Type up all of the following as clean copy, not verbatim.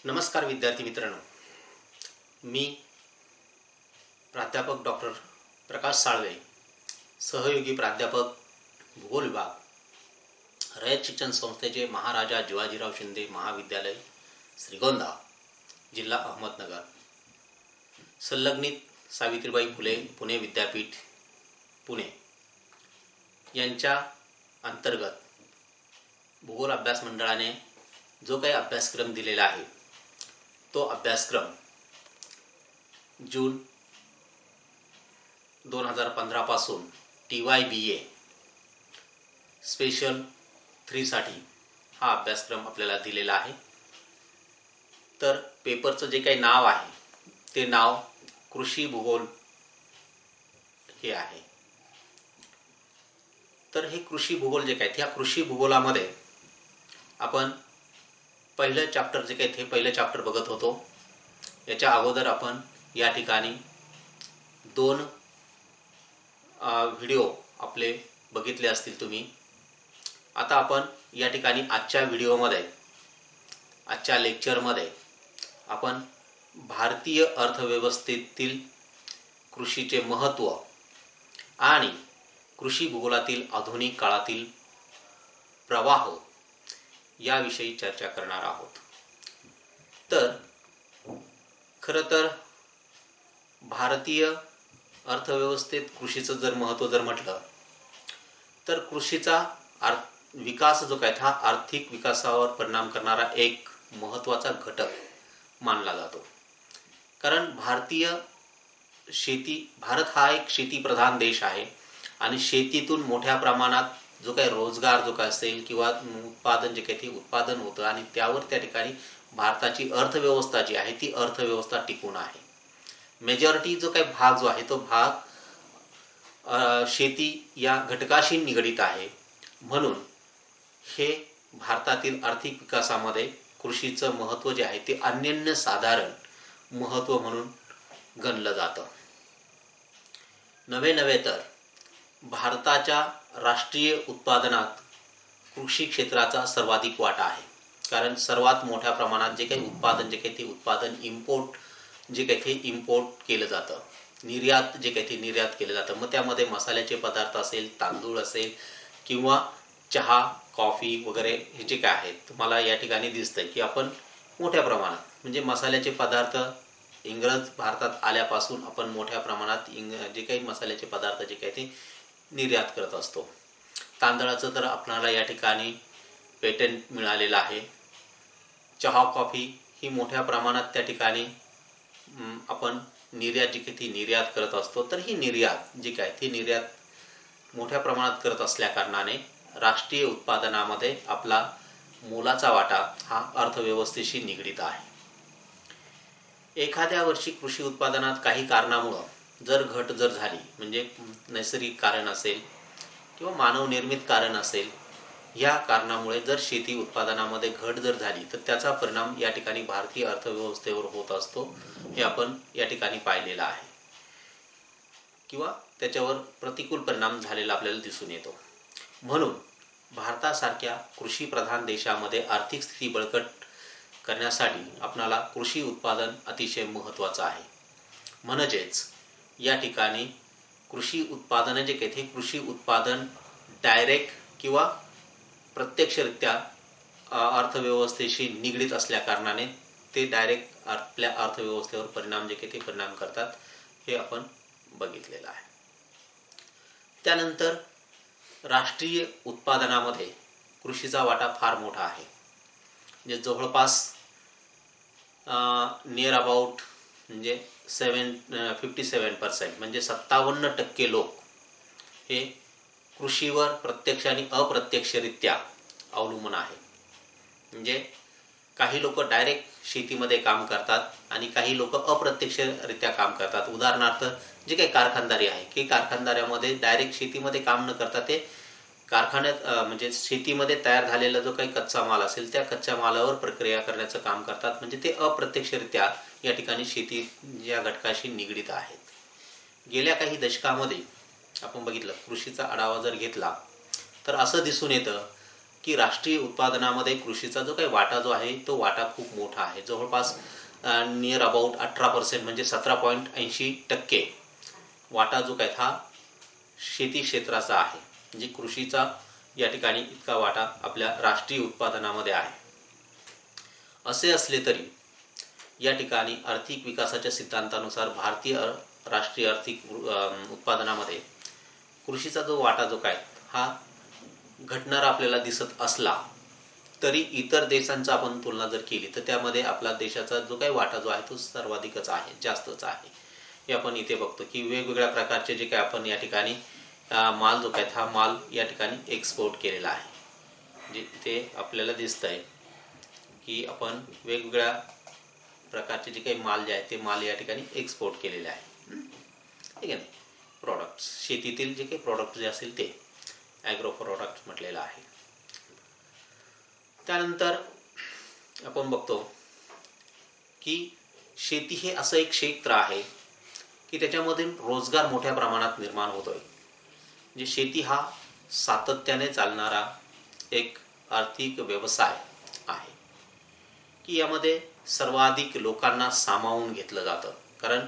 नमस्कार विद्यार्थी मित्रांनो, मी प्राध्यापक डॉक्टर प्रकाश साळवे, सहयोगी प्राध्यापक भूगोल विभाग, रयत शिक्षण संस्थेचे महाराजा जिवाजीराव शिंदे महाविद्यालय, श्रीगोंदा, जिल्हा अहमदनगर, संलग्नित सावित्रीबाई फुले पुणे विद्यापीठ, पुणे यांच्या अंतर्गत भूगोल अभ्यास मंडळाने जो काही अभ्यासक्रम दिलेला आहे तो अभ्यासक्रम जून 2015 पासून TYBA स्पेशल 3 साठी हा अभ्यासक्रम आपल्याला दिलेला आहे। तर पेपरचं जे काही नाव आहे ते नाव कृषी भूगोल हे आहे। तर हे कृषी भूगोल जे काय, त्या कृषी भूगोलामध्ये आपण पहिलं चॅप्टर जे काही ते पहिलं चॅप्टर बघत होतो। याच्या अगोदर आपण या ठिकाणी 2 व्हिडिओ आपले बघितले असतील तुम्ही। आता आपण या ठिकाणी आजच्या व्हिडिओमध्ये, आजच्या लेक्चरमध्ये आपण भारतीय अर्थव्यवस्थेतील कृषीचे महत्त्व आणि कृषी भूगोलातील आधुनिक काळातील प्रवाह याविषयी चर्चा करणार आहोत। तर खरं तर भारतीय अर्थव्यवस्थेत कृषीचं जर महत्त्व जर म्हटलं तर कृषीचा विकास जो काय हा आर्थिक विकासावर परिणाम करणारा एक महत्त्वाचा घटक मानला जातो। कारण भारत हा एक शेतीप्रधान देश आहे आणि शेतीतून मोठ्या प्रमाणात जो काही रोजगार जो काय असेल किंवा उत्पादन जे काही ते उत्पादन होतं आणि त्यावर त्या ठिकाणी भारताची अर्थव्यवस्था जी आहे ती अर्थव्यवस्था टिकून आहे। मेजॉरिटी जो काही भाग जो आहे तो भाग शेती या घटकाशी निगडित आहे। म्हणून हे भारतातील आर्थिक विकासामध्ये कृषीचं महत्त्व जे आहे ते अनन्यसाधारण महत्त्व म्हणून गणलं जातं। नव्हे तर भारताच्या राष्ट्रीय उत्पादनात कृषी क्षेत्राचा सर्वाधिक वाटा आहे। कारण सर्वात मोठ्या प्रमाणात जे काही उत्पादन जे काही ते उत्पादन इम्पोर्ट केलं जातं, निर्यात जे काही ते निर्यात केलं जातं। मग त्यामध्ये मसाल्याचे पदार्थ असेल, तांदूळ असेल किंवा चहा, कॉफी वगैरे हे जे काय आहेत तुम्हाला या ठिकाणी दिसतंय की आपण मोठ्या प्रमाणात म्हणजे मसाल्याचे पदार्थ इंग्रज भारतात आल्यापासून आपण मोठ्या प्रमाणात जे काही मसाल्याचे पदार्थ जे काही ते निर्यात करत असतो। तांदळाचं तर आपल्याला या ठिकाणी पेटंट मिळालेलं आहे। चहा, कॉफी ही मोठ्या प्रमाणात त्या ठिकाणी आपण निर्यात जी काही ती निर्यात करत असतो। तर ही निर्यात जी काय ती निर्यात मोठ्या प्रमाणात करत असल्या कारणाने राष्ट्रीय उत्पादनामध्ये आपला मोलाचा वाटा हा अर्थव्यवस्थेशी निगडित आहे। एखाद्या वर्षी कृषी उत्पादनात काही कारणामुळे जर घट जर झाली, म्हणजे नैसर्गिक कारण असेल किंवा मानवनिर्मित कारण असेल, या कारणामुळे जर शेती उत्पादनामध्ये घट जर झाली तर त्याचा परिणाम या ठिकाणी भारतीय अर्थव्यवस्थेवर होत असतो। हे आपण या ठिकाणी पाहिलेलं आहे किंवा त्याच्यावर प्रतिकूल परिणाम झालेला आपल्याला दिसून येतो। म्हणून भारतासारख्या कृषी प्रधान देशामध्ये आर्थिक स्थिती बळकट करण्यासाठी आपणाला कृषी उत्पादन अतिशय महत्त्वाचं आहे। म्हणजेच या ठिकाणी कृषी उत्पादन जे काही ते कृषी उत्पादन डायरेक्ट किंवा प्रत्यक्षरित्या अर्थव्यवस्थेशी निगडित असल्या कारणाने ते डायरेक्ट आपल्या अर्थव्यवस्थेवर परिणाम जे काही ते परिणाम करतात हे आपण बघितलेलं आहे। त्यानंतर राष्ट्रीय उत्पादनामध्ये कृषीचा वाटा फार मोठा आहे। म्हणजे जवळपास नियर अबाउट म्हणजे 57% म्हणजे 57% लोक हे कृषीवर प्रत्यक्ष आणि अप्रत्यक्षरित्या अवलंबून आहे। म्हणजे काही लोक डायरेक्ट शेतीमध्ये काम करतात आणि काही लोक अप्रत्यक्षरित्या काम करतात। उदाहरणार्थ जे काही कारखानदारी आहे की कारखानदाऱ्यामध्ये डायरेक्ट शेतीमध्ये काम न करता ते कारखान्यात म्हणजे शेतीमध्ये तयार झालेला जो काही कच्चा माल असेल त्या कच्च्या मालावर प्रक्रिया करण्याचं काम करतात। म्हणजे ते अप्रत्यक्षरित्या या ठिकाणी शेती या घटकाशी निगडित आहेत। गेल्या काही दशकामध्ये आपण बघितलं कृषीचा आढावा जर घेतला तर असं दिसून येतं की राष्ट्रीय उत्पादनामध्ये कृषीचा जो काही वाटा जो आहे तो वाटा खूप मोठा आहे. जवळपास नियर अबाउट 18% म्हणजे 17.80% वाटा जो काय हा शेती क्षेत्राचा आहे. म्हणजे कृषीचा या ठिकाणी इतका वाटा आपल्या राष्ट्रीय उत्पादनामध्ये आहे. असे असले तरी या ठिकाणी आर्थिक विकासाच्या सिद्धांतानुसार भारतीय राष्ट्रीय आर्थिक उत्पादनामध्ये कृषीचा जो वाटा जो काय हा घटणारा आपल्याला दिसत असला तरी इतर देशांचा आपण तुलना जर केली तर त्यामध्ये आपला देशाचा जो काही वाटा जो आहे तो सर्वाधिकच आहे, जास्तच आहे. हे आपण इथे बघतो की वेगवेगळ्या प्रकारचे जे काय आपण या ठिकाणी माल जो काय हा माल या ठिकाणी एक्सपोर्ट केलेला आहे. म्हणजे इथे आपल्याला दिसतं आहे की आपण वेगवेगळ्या प्रकारचे जे काही माल जे आहे ते माल या ठिकाणी एक्सपोर्ट केलेले आहे. ठीक आहे ना. प्रॉडक्ट्स, शेतीतील जे काही प्रॉडक्ट जे असेल ते ॲग्रो प्रॉडक्ट म्हटलेलं आहे. त्यानंतर आपण बघतो की शेती हे असं एक क्षेत्र आहे की त्याच्यामध्ये रोजगार मोठ्या प्रमाणात निर्माण होतोय. म्हणजे शेती हा सातत्याने चालणारा एक आर्थिक व्यवसाय आहे की यामध्ये सर्वाधिक लोकांना सामावून घेतलं जातं. कारण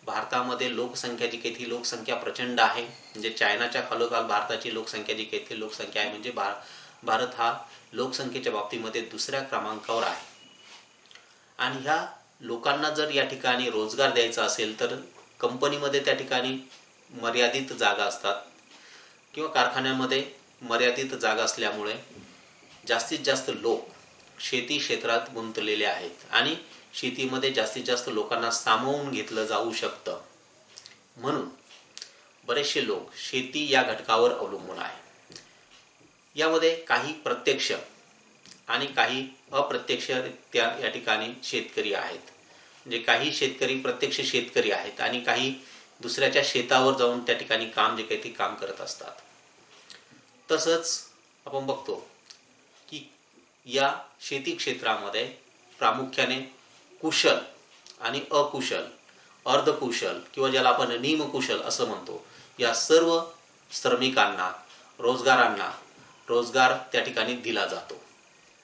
भारतामध्ये लोकसंख्या जी काही ती लोकसंख्या प्रचंड आहे. म्हणजे चायनाच्या खालोखाल भारताची लोकसंख्या जी काही ती लोकसंख्या आहे. म्हणजे भारत हा लोकसंख्येच्या बाबतीमध्ये दुसऱ्या क्रमांकावर आहे. आणि ह्या लोकांना जर या ठिकाणी रोजगार द्यायचा असेल तर कंपनीमध्ये त्या ठिकाणी मर्यादित जागा असतात किंवा कारखान्यामध्ये मर्यादित जागा असल्यामुळे जास्तीत जास्त लोक शेती क्षेत्रात गुंतलेले आहेत आणि शेतीमध्ये जास्तीत जास्त लोकांना सामावून घेतलं जाऊ शकतं. म्हणून बरेचसे लोक शेती या घटकावर अवलंबून आहे. यामध्ये काही प्रत्यक्ष आणि काही अप्रत्यक्षरित्या या ठिकाणी शेतकरी आहेत. म्हणजे काही शेतकरी प्रत्यक्ष शेतकरी आहेत आणि काही दुसऱ्याच्या शेतावर जाऊन त्या ठिकाणी काम जे काही ते काम करत असतात. तसंच आपण बघतो की या शेती क्षेत्रामध्ये प्रामुख्याने कुशल आणि अकुशल, अर्धकुशल किंवा ज्याला आपण निमकुशल असं म्हणतो, या सर्व श्रमिकांना, रोजगारांना रोजगार त्या ठिकाणी दिला जातो.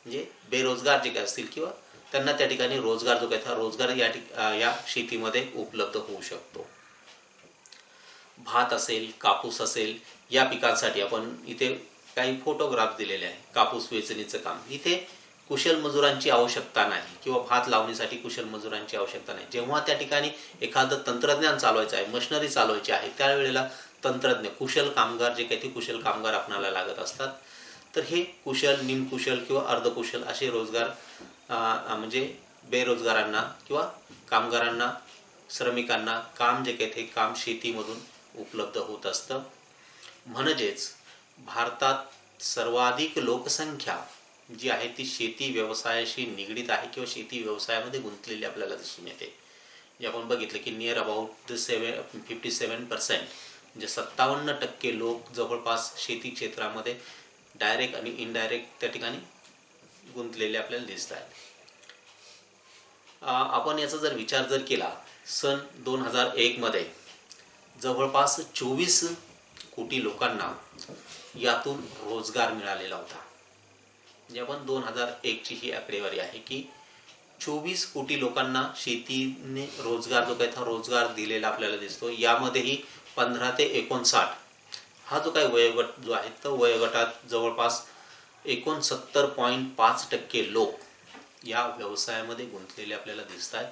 म्हणजे बेरोजगार जे काही असतील किंवा त्यांना त्या ठिकाणी रोजगार जो काही रोजगार या शेतीमध्ये उपलब्ध होऊ शकतो. भात असेल, कापूस असेल, या पिकांसाठी आपण इथे काही फोटोग्राफ दिलेले आहे. कापूस वेचणीचं काम, इथे कुशल मजुरांची आवश्यकता नाही किंवा भात लावणीसाठी कुशल मजुरांची आवश्यकता नाही. जेव्हा त्या ठिकाणी एखादं तंत्रज्ञान चालवायचं आहे, मशिनरी चालवायची आहे, त्यावेळेला तंत्रज्ञ कुशल कामगार जे काही ते कुशल कामगार आपणाला लागत असतात. तर हे कुशल, निमकुशल किंवा अर्धकुशल असे रोजगार म्हणजे बेरोजगारांना किंवा कामगारांना, श्रमिकांना काम जे काही ते काम शेतीमधून उपलब्ध होत असतं. म्हणजेच भारतात सर्वाधिक लोकसंख्या जी आहे ती शेती व्यवसायाशी निगडीत आहे किंवा शेती व्यवसायामध्ये गुंतलेली आपल्याला दिसून येते. जे आपण बघितलं की नियर अबाउट 57% म्हणजे 57% लोक जवळपास शेती क्षेत्रामध्ये डायरेक्ट आणि इनडायरेक्ट त्या ठिकाणी गुंतलेले आपल्याला दिसत आहेत. आपण याचा जर विचार जर केला, सन 2001 मध्ये जवळपास 24 कोटी लोकांना यातून रोजगार मिळालेला होता. म्हणजे आपण 2001 ची ही आकडेवारी आहे की 24 कोटी लोकांना शेतीने रोजगार जो काही रोजगार दिलेला आपल्याला दिसतो. यामध्येही 15 ते 59 हा जो काही वयोगट जो आहे तो वयोगटात जवळपास 69.5% लोक या व्यवसायामध्ये गुंतलेले आपल्याला दिसत आहेत.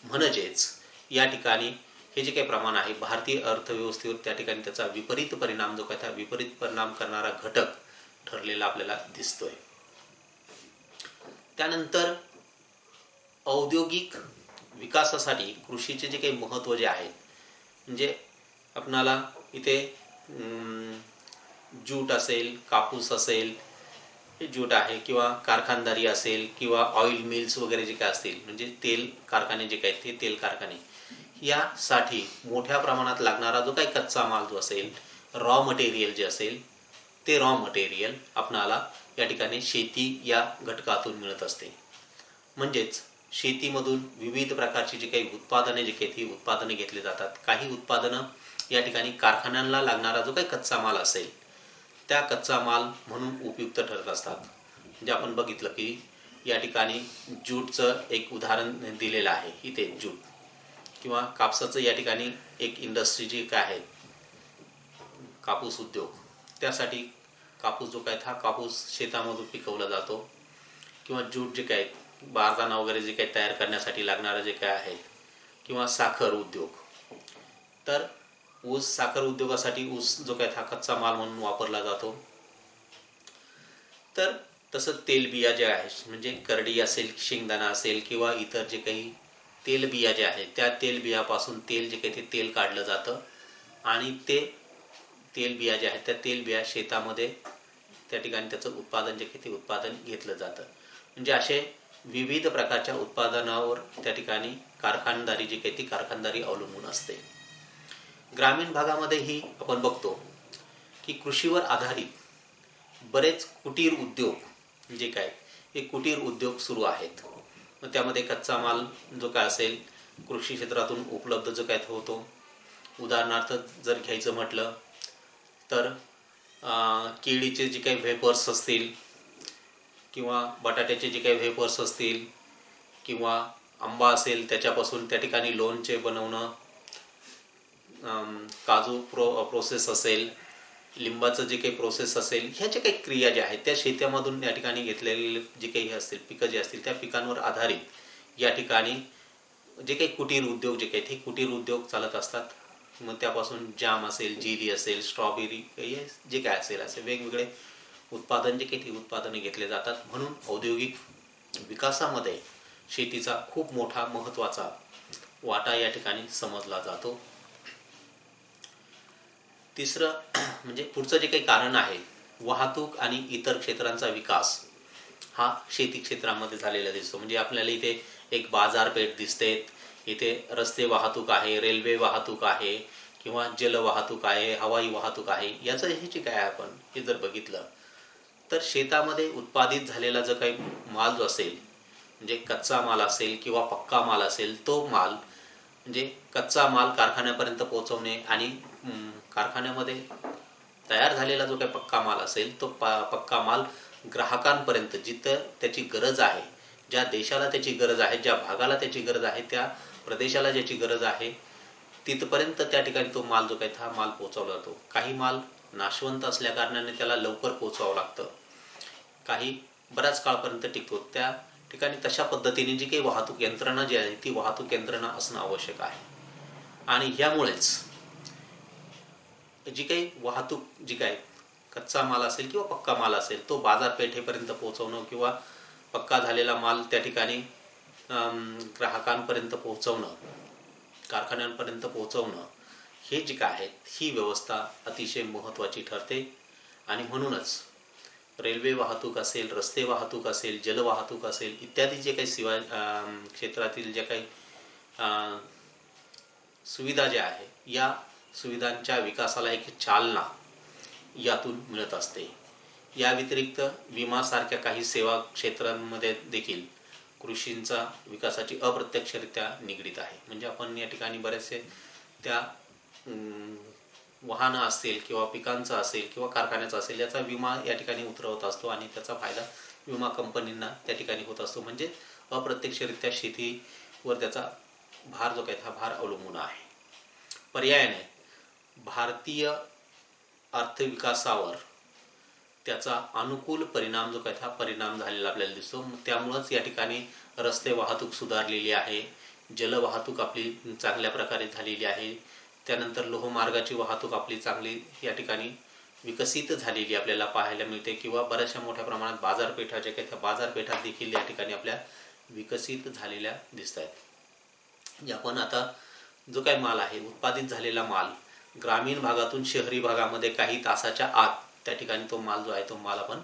म्हणजेच या ठिकाणी हे जे काही प्रमाण आहे भारतीय अर्थव्यवस्थेवर त्या ठिकाणी त्याचा विपरीत परिणाम जो काही विपरीत परिणाम करणारा घटक ठरलेला आपल्याला दिसतोय. त्यानंतर औद्योगिक विकासासाठी कृषीचे जे काही महत्त्व जे आहे, म्हणजे आपणाला इथे ज्यूट असेल, कापूस असेल, हे ज्यूट आहे किंवा कारखानदारी असेल किंवा ऑइल मिल्स वगैरे जे काय असतील, म्हणजे तेल कारखाने जे काही ते तेल कारखाने, यासाठी मोठ्या प्रमाणात लागणारा जो काही कच्चा माल जो असेल, रॉ मटेरियल जे असेल, ते रॉ मटेरियल आपणाला या ठिकाणी शेती या घटकातून मिळत असते. म्हणजेच शेतीमधून विविध प्रकारची जी काही उत्पादने जे काही ती उत्पादने घेतली जातात. काही उत्पादनं या ठिकाणी कारखान्यांना लागणारा जो काही कच्चा माल असेल त्या कच्चा माल म्हणून उपयुक्त ठरत असतात. म्हणजे आपण बघितलं की या ठिकाणी ज्यूटचं एक उदाहरण दिलेलं आहे इथे, ज्यूट किंवा कापसाचं या ठिकाणी एक इंडस्ट्री जी काय आहे, कापूस उद्योग, त्यासाठी कापूस जो काय हा कापूस शेतामधून पिकवला जातो. किंवा ज्यूट जे काय बारदाना वगैरे जे काही तयार करण्यासाठी लागणारं जे काय आहे, किंवा साखर उद्योग, तर ऊस साखर उद्योगासाठी ऊस जो काय हा कच्चा माल म्हणून वापरला जातो. तर तसं तेलबिया जे आहे, म्हणजे करडी असेल, शेंगदाणा असेल किंवा इतर जे काही तेलबिया जे आहेत, त्या तेलबियापासून तेल जे काही ते तेल काढलं जातं आणि ते तेलबिया जे आहेत त्या तेलबिया शेतामध्ये त्या ठिकाणी त्याचं उत्पादन जे काही ते उत्पादन घेतलं जातं. म्हणजे असे विविध प्रकारच्या उत्पादनावर त्या ठिकाणी कारखानदारी जी काही ती कारखानदारी अवलंबून असते. ग्रामीण भागामध्येही आपण बघतो की कृषीवर आधारित बरेच कुटीर उद्योग जे काय हे कुटीर उद्योग सुरू आहेत. मग त्यामध्ये कच्चा माल जो काय असेल कृषी क्षेत्रातून उपलब्ध जो काय होतो. उदाहरणार्थ जर घ्यायचं म्हटलं तर केळीचे जे काही व्हेपर्स असतील किंवा बटाट्याचे जे काही व्हेपर्स असतील किंवा आंबा असेल त्याच्यापासून त्या ठिकाणी लोणचे बनवणं, काजू प्रोसेस असेल, लिंबाचं जे काही प्रोसेस असेल, ह्या ज्या काही क्रिया ज्या आहेत त्या शेतामधून या ठिकाणी घेतलेले जे काही असतील पिकं जे असतील त्या पिकांवर आधारित या ठिकाणी जे काही कुटीर उद्योग जे काही ते कुटीर उद्योग चालत असतात. मग त्यापासून जाम असेल, जेली असेल, स्ट्रॉबेरी जे काय असेल असे वेगवेगळे उत्पादन जे काही ते उत्पादने घेतले जातात. म्हणून औद्योगिक विकासामध्ये शेतीचा खूप मोठा महत्त्वाचा वाटा या ठिकाणी समजला जातो. तिसरं म्हणजे पुढचं जे काही कारण आहे, वाहतूक आणि इतर क्षेत्रांचा विकास हा शेती क्षेत्रामध्ये झालेला दिसतो. म्हणजे आपल्याला इथे एक बाजारपेठ दिसते, इथे रस्ते वाहतूक आहे, रेल्वे वाहतूक आहे किंवा जल वाहतूक आहे, हवाई वाहतूक आहे. याचं हे जे काय आपण हे जर बघितलं तर शेतामध्ये उत्पादित झालेला जो काही माल जो असेल, म्हणजे कच्चा माल असेल किंवा पक्का माल असेल, तो माल म्हणजे कच्चा माल कारखान्यापर्यंत पोहोचवणे आणि कारखान्यामध्ये तयार झालेला जो काही पक्का माल असेल तो पक्का माल ग्राहकांपर्यंत जिथं त्याची गरज आहे, ज्या देशाला त्याची गरज आहे, ज्या भागाला त्याची गरज आहे, त्या प्रदेशाला ज्याची गरज आहे तिथपर्यंत त्या ठिकाणी तो माल जो काही हा माल पोहोचवला जातो. काही माल नाशवंत असल्या कारणाने त्याला लवकर पोहोचवावं लागतं, काही बऱ्याच काळपर्यंत टिकतो. त्या ठिकाणी तशा पद्धतीने जी काही वाहतूक यंत्रणा जी आहे ती वाहतूक यंत्रणा असणं आवश्यक आहे. आणि ह्यामुळेच जी काही वाहतूक जी काय कच्चा माल असेल किंवा पक्का माल असेल तो बाजारपेठेपर्यंत पोहोचवणं किंवा पक्का झालेला माल त्या ठिकाणी ग्राहकांपर्यंत पोहोचवणं, कारखान्यांपर्यंत पोहोचवणं, हे जे काय आहेत ही व्यवस्था अतिशय महत्त्वाची ठरते. आणि म्हणूनच रेल्वे वाहतूक असेल, रस्ते वाहतूक असेल, जलवाहतूक असेल इत्यादी जे काही क्षेत्रातील ज्या काही सुविधा ज्या आहे या सुविधांच्या विकासाला एक चालना यातून मिळत असते. या व्यतिरिक्त विमासारख्या काही सेवा क्षेत्रांमध्ये देखील कृषींचा विकासाची अप्रत्यक्षरित्या निगडीत आहे. म्हणजे आपण या ठिकाणी बरेचसे त्या वाहनं असतील किंवा पिकांचं असेल किंवा कारखान्याचा असेल याचा विमा या ठिकाणी उतरवत असतो आणि त्याचा फायदा विमा कंपनींना त्या ठिकाणी होत असतो. म्हणजे अप्रत्यक्षरित्या शेतीवर त्याचा भार जो काही हा भार अवलंबून आहे. पर्यायाने भारतीय अर्थविकासावर त्याचा अनुकूल परिणाम जो काही हा परिणाम झालेला आपल्याला दिसतो. त्यामुळंच या ठिकाणी रस्ते वाहतूक सुधारलेली आहे, जलवाहतूक आपली चांगल्या प्रकारे झालेली आहे, त्यानंतर लोहमार्गाची वाहतूक आपली चांगली या ठिकाणी विकसित झालेली आपल्याला पाहायला मिळते. किंवा बऱ्याचशा मोठ्या प्रमाणात बाजारपेठा जे काही त्या बाजारपेठा देखील या ठिकाणी आपल्या विकसित झालेल्या दिसत आहेत. म्हणजे आपण आता जो काही माल आहे उत्पादित झालेला माल ग्रामीण भागातून शहरी भागामध्ये काही तासाच्या आत त्या ठिकाणी तो माल जो आहे तो माल आपण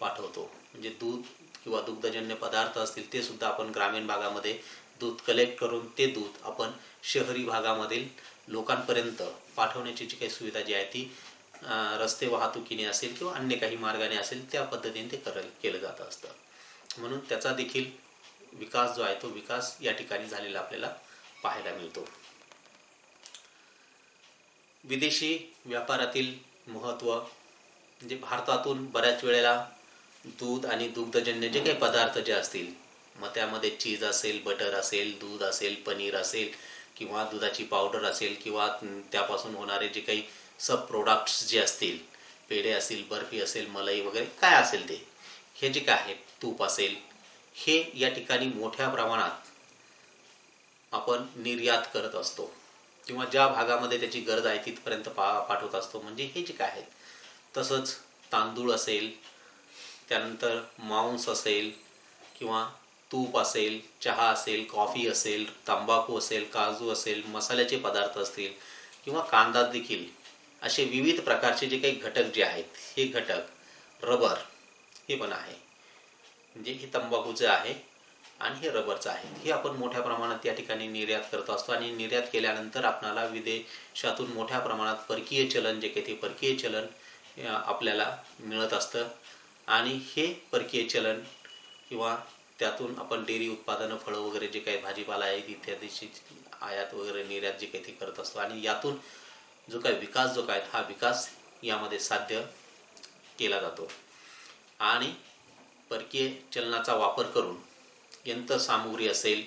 पाठवतो. म्हणजे दूध किंवा दुग्धजन्य पदार्थ असतील ते सुद्धा आपण ग्रामीण भागामध्ये दूध कलेक्ट करून ते दूध आपण शहरी भागामधील लोकांपर्यंत पाठवण्याची जी काही सुविधा जी आहे ती रस्ते वाहतुकीने असेल किंवा अन्य काही मार्गाने असेल त्या पद्धतीने ते केलं जात असतं. म्हणून त्याचा देखील विकास जो आहे तो विकास या ठिकाणी झालेला आपल्याला पाहायला मिळतो. विदेशी व्यापारातील महत्त्व म्हणजे भारतातून बऱ्याच वेळेला दूध आणि दुग्धजन्य जे काही पदार्थ जे असतील, मग त्यामध्ये चीज असेल, बटर असेल, दूध असेल, पनीर असेल किंवा दुधाची पावडर असेल किंवा त्यापासून होणारे जे काही सब प्रोडक्ट्स जे असतील, पेढे असतील, बर्फी असेल, मलाई वगैरे काय असेल ते, हे जे काय आहे, तूप असेल, हे या ठिकाणी मोठ्या प्रमाणात आपण निर्यात करत असतो किंवा ज्या भागामध्ये त्याची गरज आहे तिथपर्यंत पाठवत असतो. म्हणजे हे जे काय आहे, तसंच तांदूळ असेल, त्यानंतर मांस असेल किंवा तूप असेल, चहा असेल, कॉफी असेल, तंबाखू असेल, काजू असेल, मसाल्याचे पदार्थ असतील किंवा कांदा देखील, असे विविध प्रकारचे जे काही घटक जे आहेत, हे घटक, रबर हे पण आहे, म्हणजे हे तंबाखूचं आहे आणि हे रबरचं आहे, हे आपण मोठ्या प्रमाणात या ठिकाणी निर्यात करत असतो. आणि निर्यात केल्यानंतर आपल्याला विदेशातून मोठ्या प्रमाणात परकीय चलन जे काही ते परकीय चलन आपल्याला मिळत असतं. आणि हे परकीय चलन किंवा त्यातून आपण डेअरी उत्पादनं, फळं वगैरे जे काही भाजीपाला आहे इत्यादीची आयात वगैरे निर्यात जे काही ते करत असतो. आणि यातून जो काही विकास जो काय हा विकास यामध्ये साध्य केला जातो. आणि परकीय चलनाचा वापर करून यंत्रसामुग्री असेल,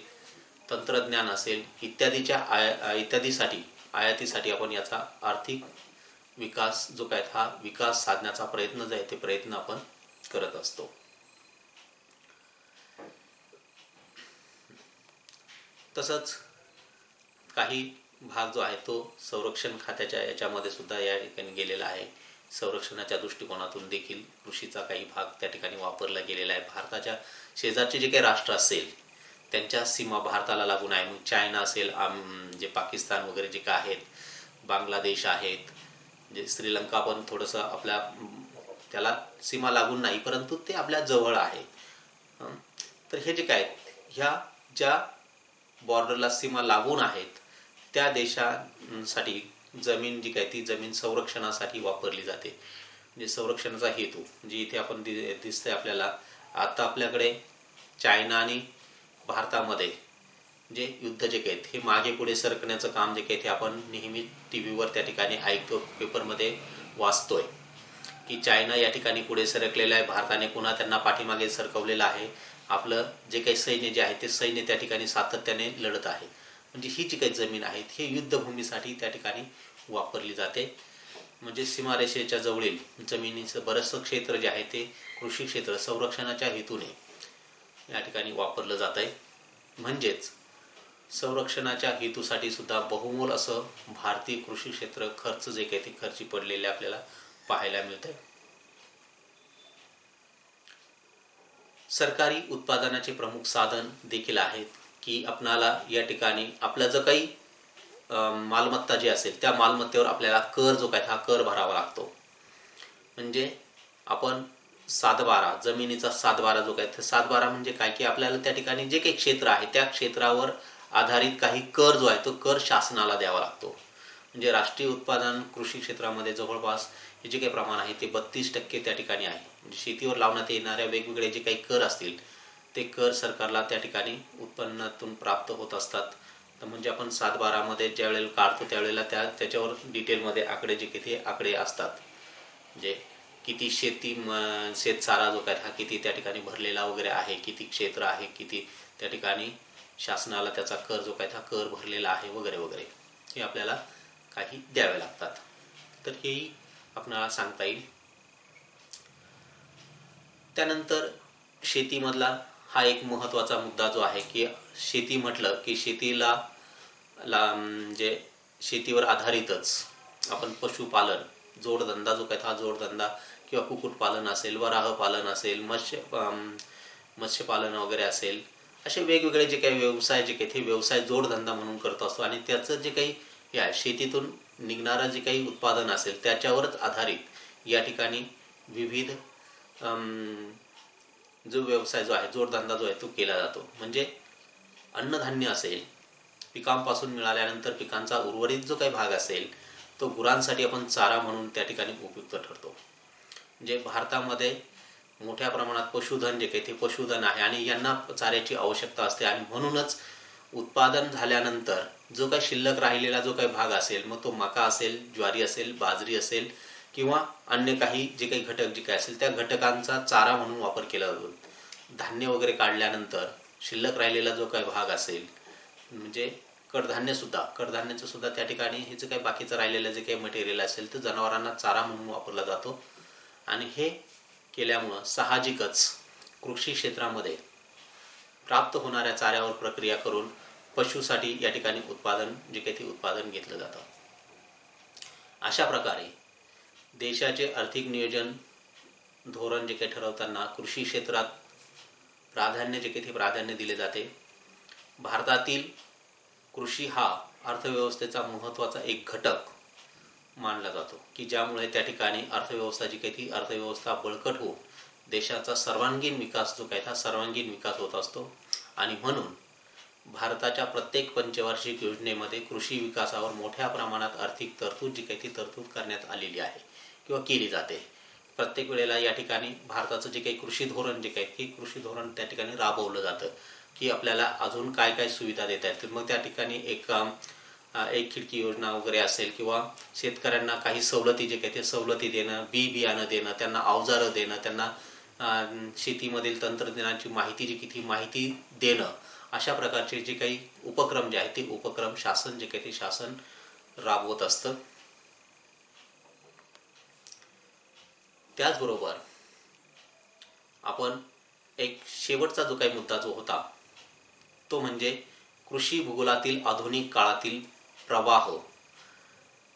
तंत्रज्ञान असेल इत्यादीसाठी आयातीसाठी आपण याचा आर्थिक विकास जो काय हा विकास साधण्याचा प्रयत्न जो आहे ते प्रयत्न आपण करत असतो. तसंच काही भाग जो आहे तो संरक्षण खात्याच्या याच्यामध्ये सुद्धा या ठिकाणी गेलेला आहे. संरक्षणाच्या दृष्टिकोनातून देखील कृषीचा काही भाग त्या ठिकाणी वापरला गेलेला आहे. भारताच्या शेजारचे जे काही राष्ट्र असेल त्यांच्या सीमा भारताला लागून आहे. मग चायना असेल, जे पाकिस्तान वगैरे जे काय आहेत, बांगलादेश आहेत, जे श्रीलंका पण थोडंसं आपल्या त्याला सीमा लागून नाही परंतु ते आपल्या जवळ आहे. तर हे जे काय ह्या ज्या बॉर्डरला सीमा लागून आहेत त्या देशांसाठी जमीन जी काय ती जमीन संरक्षणासाठी वापरली जाते. म्हणजे संरक्षणाचा हेतू म्हणजे इथे आपण दिसतंय आपल्याला. आता आपल्याकडे चायना आणि भारतामध्ये जे युद्ध जे काही हे मागे पुढे सरकण्याचं काम जे काही ते आपण नेहमी टी व्हीवर त्या ठिकाणी ऐकतो, पेपरमध्ये वाचतोय की चायना या ठिकाणी पुढे सरकलेलं आहे, भारताने पुन्हा त्यांना पाठीमागे सरकवलेलं आहे. आपलं जे काही सैन्य जे आहे ते सैन्य त्या ठिकाणी सातत्याने लढत आहे. म्हणजे ही जी काही जमीन आहे हे युद्धभूमीसाठी त्या ठिकाणी वापरली जाते. म्हणजे सीमारेषेच्या जवळील जमिनीचं बरंचसं क्षेत्र जे आहे ते कृषी क्षेत्र संरक्षणाच्या हेतूने या ठिकाणी वापरलं जात आहे. म्हणजेच संरक्षणाच्या हेतूसाठी सुद्धा बहुमोल असं भारतीय कृषी क्षेत्र खर्च जे काही ते खर्ची पडलेले आपल्याला पाहायला मिळत आहे. सरकारी उत्पादनाचे प्रमुख साधन देखील आहेत की आपणाला या ठिकाणी आपला जो काही मालमत्ता जी असेल त्या मालमत्तेवर आपल्याला कर जो काय हा कर भरावा लागतो. म्हणजे आपण सातबारा जमिनीचा सातबारा जो काय तर सातबारा म्हणजे काय की आपल्याला त्या ठिकाणी जे काही क्षेत्र आहे त्या क्षेत्रावर आधारित काही कर जो आहे तो कर शासनाला द्यावा लागतो. म्हणजे राष्ट्रीय उत्पादन कृषी क्षेत्रामध्ये जवळपास हे जे काही प्रमाण आहे ते 32% त्या ठिकाणी आहे. म्हणजे शेतीवर लावण्यात येणाऱ्या वेगवेगळे जे काही कर असतील ते कर सरकारला त्या ठिकाणी उत्पन्नातून प्राप्त होत असतात. तर म्हणजे आपण 7/12मध्ये ज्या वेळेला काढतो त्यावेळेला त्याच्यावर डिटेलमध्ये आकडे जे काही ते आकडे असतात. म्हणजे किती शेतसारा जो काय हा किती त्या ठिकाणी भरलेला वगैरे आहे, किती क्षेत्र आहे, किती त्या ठिकाणी शासनाला त्याचा कर जो काय हा कर भरलेला आहे वगैरे वगैरे हे आपल्याला काही द्यावे लागतात. तर हेही आपल्याला सांगता येईल. त्यानंतर शेतीमधला हा एक महत्त्वाचा मुद्दा जो आहे की शेती म्हटलं की शेतीला म्हणजे शेतीवर आधारितच आपण पशुपालन जोडधंदा जो काय हा जोडधंदा किंवा कुक्कुटपालन असेल, वराहपालन असेल, मत्स्यपालन वगैरे असेल, असे वेगवेगळे जे काही व्यवसाय जे काही ते व्यवसाय जोडधंदा म्हणून करत असतो. आणि त्याचं जे काही या शेतीतून निघणारं जे काही उत्पादन असेल त्याच्यावरच आधारित या ठिकाणी विविध जो व्यवसाय जो आहे जोडधंदा जो आहे तो केला जातो. म्हणजे अन्नधान्य असेल, पिकांपासून मिळाल्यानंतर पिकांचा उर्वरित जो काही भाग असेल तो गुरांसाठी आपण चारा म्हणून त्या ठिकाणी उपयुक्त ठरतो. म्हणजे भारतामध्ये मोठ्या प्रमाणात पशुधन जे काही ते पशुधन आहे आणि यांना चाऱ्याची आवश्यकता असते. आणि म्हणूनच उत्पादन झाल्यानंतर जो काही शिल्लक राहिलेला जो काही भाग असेल, मग तो मका असेल, ज्वारी असेल, बाजरी असेल किंवा अन्य काही जे काही घटक जे काही असेल त्या घटकांचा चारा म्हणून वापर केला जातो. धान्य वगैरे काढल्यानंतर शिल्लक राहिलेला जो काही भाग असेल, म्हणजे कडधान्याचं सुद्धा त्या ठिकाणी हे जे काही बाकीचं राहिलेलं जे काही मटेरियल असेल तर जनावरांना चारा म्हणून वापरला जातो. आणि हे केल्यामुळं साहजिकच कृषी क्षेत्रामध्ये प्राप्त होणाऱ्या चाऱ्यावर प्रक्रिया करून पशुसाठी या ठिकाणी उत्पादन जे काही ते उत्पादन घेतलं जातं. अशा प्रकारे देशाचे आर्थिक नियोजन धोरण जे काही ठरवताना कृषी क्षेत्रात प्राधान्य जे काही ते प्राधान्य दिले जाते. भारतातील कृषी हा अर्थव्यवस्थेचा महत्त्वाचा एक घटक मानला जातो की ज्यामुळे त्या ठिकाणी अर्थव्यवस्था जी काही ती अर्थव्यवस्था बळकट होऊन देशाचा सर्वांगीण विकास जो काही हा सर्वांगीण विकास होत असतो. आणि म्हणून भारताच्या प्रत्येक पंचवार्षिक योजनेमध्ये कृषी विकासावर मोठ्या प्रमाणात आर्थिक तरतूद जी काही ती तरतूद करण्यात आलेली आहे किंवा केली जाते. प्रत्येक वेळेला या ठिकाणी भारताचं जे काही कृषी धोरण जे काही की कृषी धोरण त्या ठिकाणी राबवलं जातं की आपल्याला अजून काय काय सुविधा देता येतील. मग त्या ठिकाणी एक खिडकी योजना वगैरे असेल किंवा शेतकऱ्यांना काही सवलती जे काही ते सवलती देणं, बियाणं देणं, त्यांना अवजारं देणं, त्यांना शेतीमधील तंत्रज्ञानाची माहिती जी किती माहिती देणं, अशा प्रकारचे जे काही उपक्रम जे आहेत ते उपक्रम शासन जे काही ते शासन राबवत असतं. त्याचबरोबर आपण एक शेवटचा जो काही मुद्दा जो होता तो म्हणजे कृषी भूगोलातील आधुनिक काळातील प्रवाह.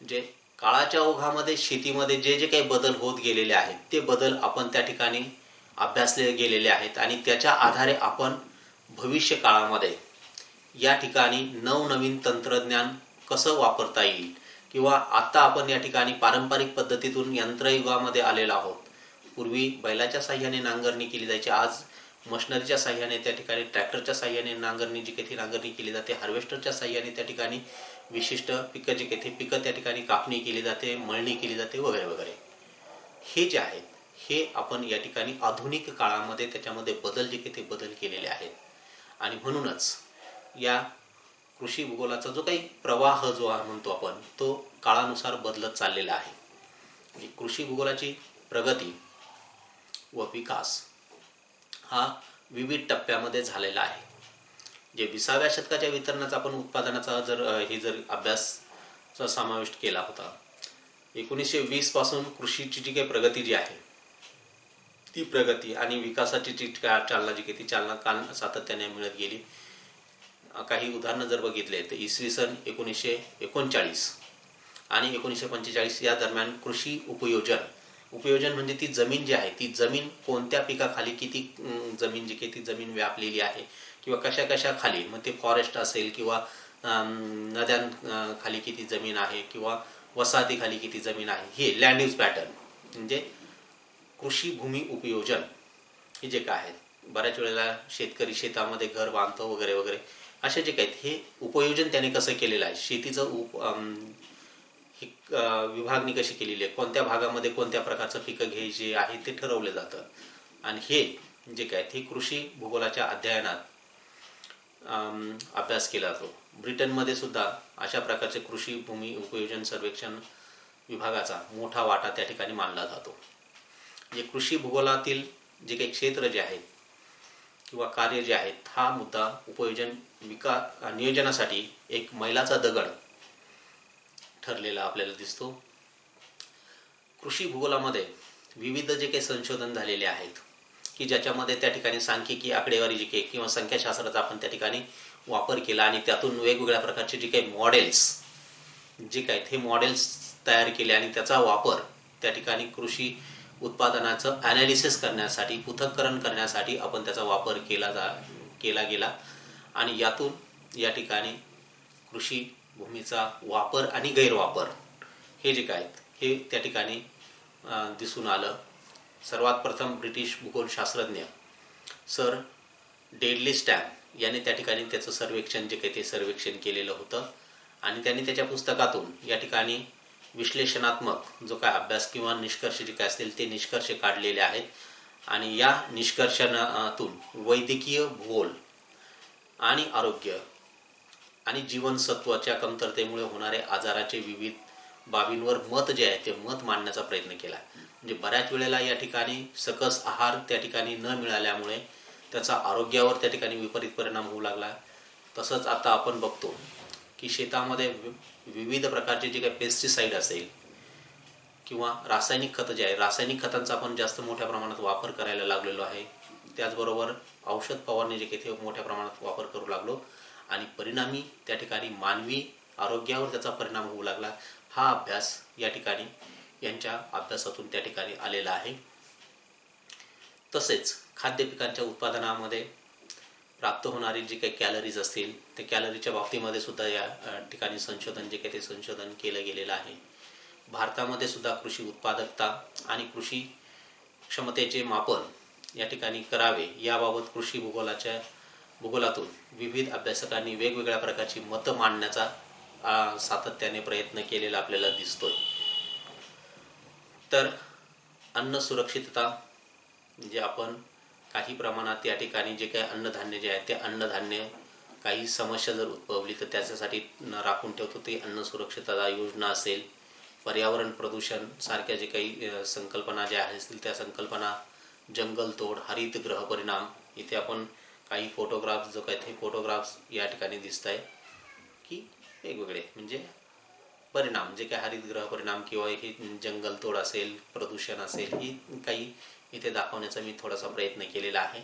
जे काळाच्या ओघामध्ये शेतीमध्ये जे जे काही बदल होत गेलेले आहेत ते बदल आपण त्या ठिकाणी अभ्यासले गेलेले आहेत आणि त्याच्या आधारे आपण भविष्य काळामध्ये या ठिकाणी नवनवीन तंत्रज्ञान कसं वापरता येईल किंवा आता आपण या ठिकाणी पारंपरिक पद्धतीतून यंत्रयुगामध्ये आलेलो आहोत. पूर्वी बैलाच्या साह्याने नांगरणी केली जायची, आज मशनरीच्या साह्याने त्या ठिकाणी ट्रॅक्टरच्या साह्याने नांगरणी जी काही ती नांगरणी केली जाते, हार्वेस्टरच्या साह्याने त्या ठिकाणी विशिष्ट पिकं जी काही ती पिकं त्या ठिकाणी कापणी केली जाते, मळणी केली जाते वगैरे वगैरे. हे जे आहेत हे आपण या ठिकाणी आधुनिक काळामध्ये त्याच्यामध्ये बदल जे काही ते बदल केलेले आहेत. आणि म्हणूनच या कृषी भूगोलाचा जो काही प्रवाह जो म्हणतो आपण तो काळानुसार बदलत चाललेला आहे. कृषी भूगोलाची प्रगती व विकास हा विविध टप्प्यामध्ये झालेला आहे. जे 20व्या शतकाच्या वितरणाचा आपण उत्पादनाचा जर अभ्यासचा समावेश केला होता, 1920 पासून कृषीची जी काही प्रगती जी आहे ती प्रगती आणि विकासाची जी चालना जी काही ती चालना सातत्याने मिळत गेली. काही उदाहरणं जर बघितले तर इसवी सन 1939 आणि 1945 या दरम्यान कृषी उपयोजन म्हणजे ती जमीन जी आहे ती जमीन कोणत्या पिकाखाली किती जमीन जी काही ती जमीन व्यापलेली आहे किंवा कशा कशा खाली, मग ते फॉरेस्ट असेल किंवा नद्यांखाली किती जमीन आहे किंवा वसाहतीखाली किती जमीन आहे, हे लँड यूज पॅटर्न म्हणजे कृषी भूमी उपयोजन हे जे काय आहेत. बऱ्याच वेळेला शेतकरी शेतामध्ये घर बांधतो वगैरे वगैरे असे जे काही हे उपयोजन त्याने कसं केलेलं आहे, शेतीचं विभागणी कशी केलेली आहे, कोणत्या भागामध्ये कोणत्या प्रकारचं पिकं घ्यायची आहे ते ठरवलं जातं. आणि हे जे काय हे कृषी भूगोलाच्या अध्ययनात अभ्यास केला जातो. ब्रिटनमध्ये सुद्धा अशा प्रकारचे कृषी भूमी उपयोजन सर्वेक्षण विभागाचा मोठा वाटा त्या ठिकाणी मानला जातो. जे कृषी भूगोलातील जे काही क्षेत्र जे आहेत किंवा कार्य जे आहेत हा मुद्दा उपयोजन नियोजनासाठी एक मैलाचा दगड ठरलेला आपल्याला दिसतो. कृषी भूगोलामध्ये विविध जे काही संशोधन झालेले आहेत की ज्याच्यामध्ये त्या ठिकाणी सांख्यिकी आकडेवारी जी काही किंवा संख्याशास्त्राचा आपण त्या ठिकाणी वापर केला आणि त्यातून वेगवेगळ्या प्रकारचे जे काही मॉडेल्स जे काही ते मॉडेल्स तयार केले आणि त्याचा वापर त्या ठिकाणी कृषी उत्पादनाचं ॲनालिसिस करण्यासाठी पृथक्करण करण्यासाठी आपण त्याचा वापर केला गेला. आणि यातून या ठिकाणी कृषी भूमीचा वापर आणि गैरवापर हे जे काय हे त्या ठिकाणी दिसून आलं. सर्वात प्रथम ब्रिटिश भूगोलशास्त्रज्ञ सर डेडली स्टॅम्प याने त्या ठिकाणी त्याचं सर्वेक्षण जे काही ते सर्वेक्षण केलेलं होतं आणि त्यांनी त्याच्या पुस्तकातून या ठिकाणी विश्लेषणात्मक जो काय अभ्यास किंवा निष्कर्ष जे काय असतील ते निष्कर्ष काढलेले आहेत. आणि या निष्कर्षातून वैद्यकीय भूगोल आणि आरोग्य आणि जीवनसत्वाच्या कमतरतेमुळे होणारे आजाराचे विविध बाबींवर मत जे आहे ते मत मांडण्याचा प्रयत्न केला. म्हणजे बऱ्याच वेळेला या ठिकाणी सकस आहार त्या ठिकाणी न मिळाल्यामुळे त्याचा आरोग्यावर त्या ठिकाणी विपरीत परिणाम होऊ लागला. तसंच आता आपण बघतो की शेतामध्ये विविध प्रकारचे जे काही पेस्टिसाईड असेल किंवा रासायनिक खतं जे आहे, रासायनिक खतांचा आपण जास्त मोठ्या प्रमाणात वापर करायला लागलेलो आहे. त्याचबरोबर औषध फवारणी जे काही ते मोठ्या प्रमाणात वापर करू लागलो आणि परिणामी त्या ठिकाणी मानवी आरोग्यावर त्याचा परिणाम होऊ लागला. हा अभ्यास या ठिकाणी यांच्या अभ्यासातून त्या ठिकाणी आलेला आहे. तसेच खाद्य पिकांच्या उत्पादनामध्ये प्राप्त होणारी जी काही कॅलरीज असतील ते कॅलरीच्या बाबतीमध्ये सुद्धा या ठिकाणी संशोधन जे काही ते संशोधन केलं गेलेलं आहे. भारतामध्ये सुद्धा कृषी उत्पादकता आणि कृषी क्षमतेचे मापन या ठिकाणी करावे याबाबत कृषी भूगोलातून विविध अभ्यासकांनी वेगवेगळ्या प्रकारची मतं मांडण्याचा सातत्याने प्रयत्न केलेला आपल्याला दिसतोय. तर अन्न सुरक्षितता म्हणजे आपण काही प्रमाणात या ठिकाणी जे काही अन्नधान्य जे आहे ते अन्नधान्य काही समस्या जर उद्भवली तर त्याच्यासाठी राखून ठेवतो. ते अन्न सुरक्षितता योजना असेल, पर्यावरण प्रदूषण सारख्या जे काही संकल्पना ज्या असतील त्या संकल्पना, जंगलतोड, हरितगृह परिणाम, इथे आपण काही फोटोग्राफ्स जो काही ते फोटोग्राफ्स या ठिकाणी दिसत आहे की वेगवेगळे म्हणजे परिणाम जे काही हरितगृह परिणाम किंवा हे जंगलतोड असेल, प्रदूषण असेल, ही काही इथे दाखवण्याचा मी थोडासा प्रयत्न केलेला आहे.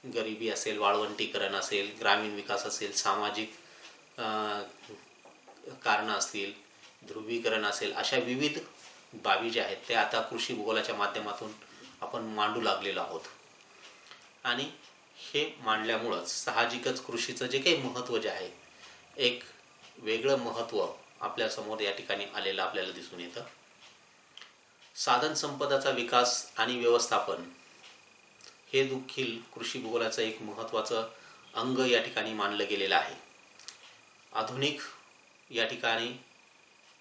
गरिबी असेल, वाळवंटीकरण असेल, ग्रामीण विकास असेल, सामाजिक कारणं असतील, ध्रुवीकरण असेल, अशा विविध बाबी ज्या आहेत त्या आता कृषी भूगोलाच्या माध्यमातून आपण मांडू लागलेलो आहोत. आणि हे मांडल्यामुळंच साहजिकच कृषीचं जे काही महत्त्व जे आहे एक वेगळं महत्त्व आपल्यासमोर या ठिकाणी आलेलं आपल्याला दिसून येतं. साधन संपदाचा विकास आणि व्यवस्थापन हे देखील कृषी भूगोलाचं एक महत्त्वाचं अंग या ठिकाणी मानलं गेलेलं आहे. आधुनिक या ठिकाणी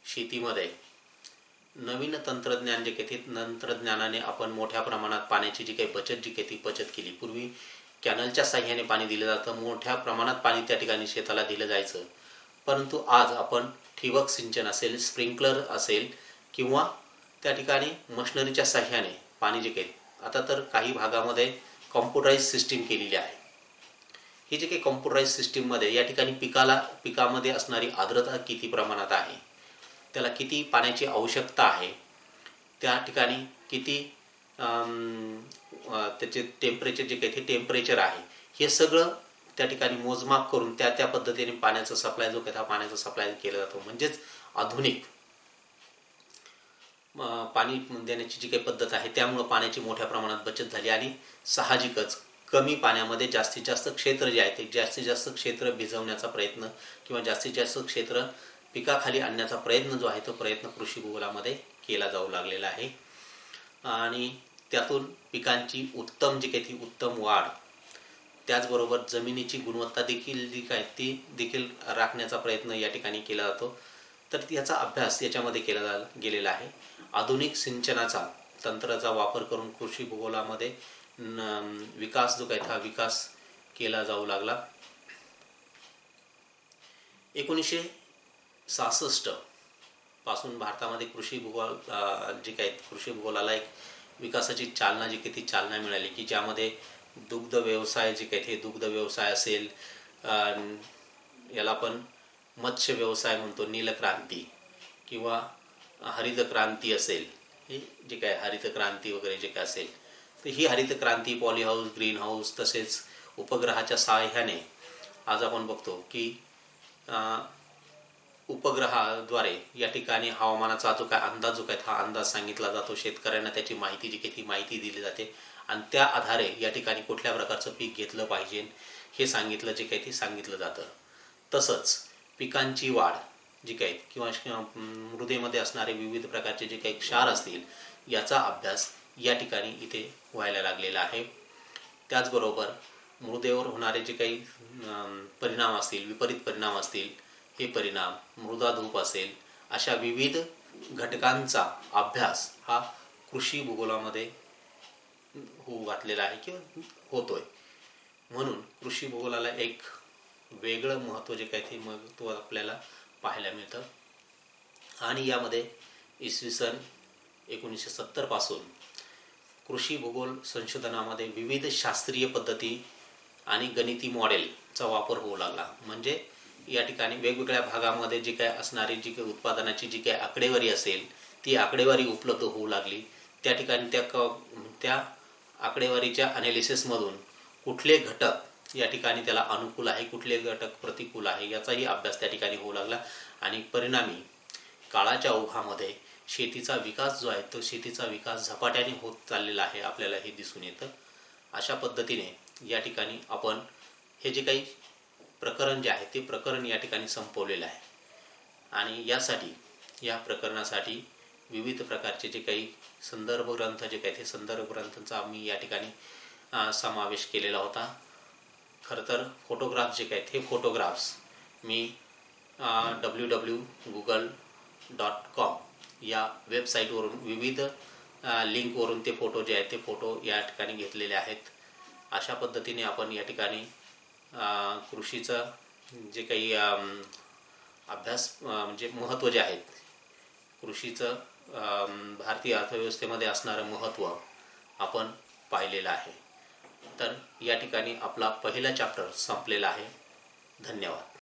शेतीमध्ये नवीन तंत्रज्ञान जे काही तंत्रज्ञानाने आपण मोठ्या प्रमाणात पाण्याची जी काही बचत जी काही ती बचत केली. पूर्वी कॅनलच्या साह्याने पाणी दिलं जातं, मोठ्या प्रमाणात पाणी त्या ठिकाणी शेताला दिलं जायचं. परंतु आज आपण ठिबक सिंचन असेल, स्प्रिंकलर असेल किंवा त्या ठिकाणी मशिनरीच्या साह्याने पाणी जे काही, आता तर काही भागामध्ये कॉम्प्युटराइज सिस्टीम केलेली आहे. ही जे काही कॉम्प्युटराइज सिस्टीममध्ये या ठिकाणी पिकामध्ये असणारी आर्द्रता किती प्रमाणात आहे, त्याला किती पाण्याची आवश्यकता आहे, त्या ठिकाणी किती त्याचे टेम्परेचर जे काही ते टेम्परेचर आहे, हे सगळं त्या ठिकाणी मोजमाप करून त्या पद्धतीने पाण्याचा सप्लाय जो काही पाण्याचा सप्लाय केला जातो. म्हणजेच आधुनिक पाणी देण्याची जी काही पद्धत आहे त्यामुळं पाण्याची मोठ्या प्रमाणात बचत झाली आणि साहजिकच कमी पाण्यामध्ये जास्तीत जास्त क्षेत्र जे आहे ते जास्तीत जास्त क्षेत्र भिजवण्याचा प्रयत्न किंवा जास्तीत जास्त क्षेत्र पिकाखाली आणण्याचा प्रयत्न जो आहे तो प्रयत्न कृषी भूगोलामध्ये केला जाऊ लागलेला आहे. आणि त्यातून पिकांची उत्तम जी काही ती उत्तम वाढ, त्याचबरोबर जमिनीची गुणवत्ता देखील जी काय ती देखील राखण्याचा प्रयत्न या ठिकाणी केला जातो. तर याचा अभ्यास याच्यामध्ये केला गेलेला आहे. आधुनिक सिंचनाचा तंत्राचा वापर करून कृषी भूगोलामध्ये विकास जो काही हा विकास केला जाऊ लागला. 1966 पासून भारतामध्ये कृषी भूगोल जे काही कृषी भूगोलाला एक विकासाची चालना जी काही ती चालना मिळाली की ज्यामध्ये दुग्ध व्यवसाय जे काही ते दुग्ध व्यवसाय असेल, याला आपण मत्स्य व्यवसाय म्हणतो, नीलक्रांती किंवा हरित क्रांती असेल, हे जे काय हरित क्रांती वगैरे जे काय असेल तर ही हरित क्रांती, पॉलीहाऊस, ग्रीन हाऊस, तसेच उपग्रहाच्या सहाय्याने आज आपण बघतो की उपग्रहाद्वारे या ठिकाणी हवामानाचा जो काय अंदाज जो काय हा अंदाज सांगितला जातो. शेतकऱ्यांना त्याची माहिती जी काही ती माहिती दिली जाते आणि त्या आधारे या ठिकाणी कुठल्या प्रकारचं पीक घेतलं पाहिजे हे सांगितलं जे काही ते सांगितलं जातं. तसंच पिकांची वाढ जी काही किंवा मृदेमध्ये असणारे विविध प्रकारचे जे काही क्षार असतील याचा अभ्यास या ठिकाणी इथे व्हायला लागलेला आहे. त्याचबरोबर मृदेवर होणारे जे काही परिणाम असतील, विपरीत परिणाम असतील, हे परिणाम, मृदाधूप असेल, अशा विविध घटकांचा अभ्यास हा कृषी भूगोलामध्ये होऊ घातलेला आहे किंवा होतोय. म्हणून कृषी भूगोलाला एक वेगळं महत्त्व जे काही ते महत्त्व आपल्याला पाहायला मिळतं. आणि यामध्ये इसवी सन 1970 पासून कृषी भूगोल संशोधनामध्ये विविध शास्त्रीय पद्धती आणि गणिती मॉडेलचा वापर होऊ लागला. म्हणजे या ठिकाणी वेगवेगळ्या भागामध्ये जी काय असणारी जी काही उत्पादनाची जी काही आकडेवारी असेल ती आकडेवारी उपलब्ध होऊ लागली. त्या ठिकाणी त्या आकडेवारीच्या ॲनालिसिसमधून कुठले घटक या ठिकाणी त्याला अनुकूल आहे, कुठले घटक प्रतिकूल आहे याचाही अभ्यास त्या ठिकाणी होऊ लागला. आणि परिणामी काळाच्या ओघामध्ये शेतीचा विकास जो आहे तो शेतीचा विकास झपाट्याने होत चाललेला आहे, आपल्याला हे दिसून येतं. अशा पद्धतीने या ठिकाणी आपण हे जे काही प्रकरण जे आहे ते प्रकरण या ठिकाणी संपवलेलं आहे. आणि या प्रकरणासाठी विविध प्रकारचे जे काही संदर्भ ग्रंथ जे काही ते संदर्भ ग्रंथांचा मी या ठिकाणी समावेश केलेला होता. खरं तर फोटोग्राफ्स जे काही हे फोटोग्राफ्स मी www.google.com या वेबसाईटवरून विविध लिंकवरून ते फोटो जे आहेत ते फोटो या ठिकाणी घेतलेले आहेत. अशा पद्धतीने आपण या ठिकाणी कृषीचं जे काही अभ्यास म्हणजे महत्त्व जे आहेत कृषीचं भारतीय अर्थव्यवस्थेमध्ये असणारं महत्त्व आपण पाहिलेलं आहे. तर या ठिकाणी आपला पहिला चॅप्टर संपलेला आहे. धन्यवाद.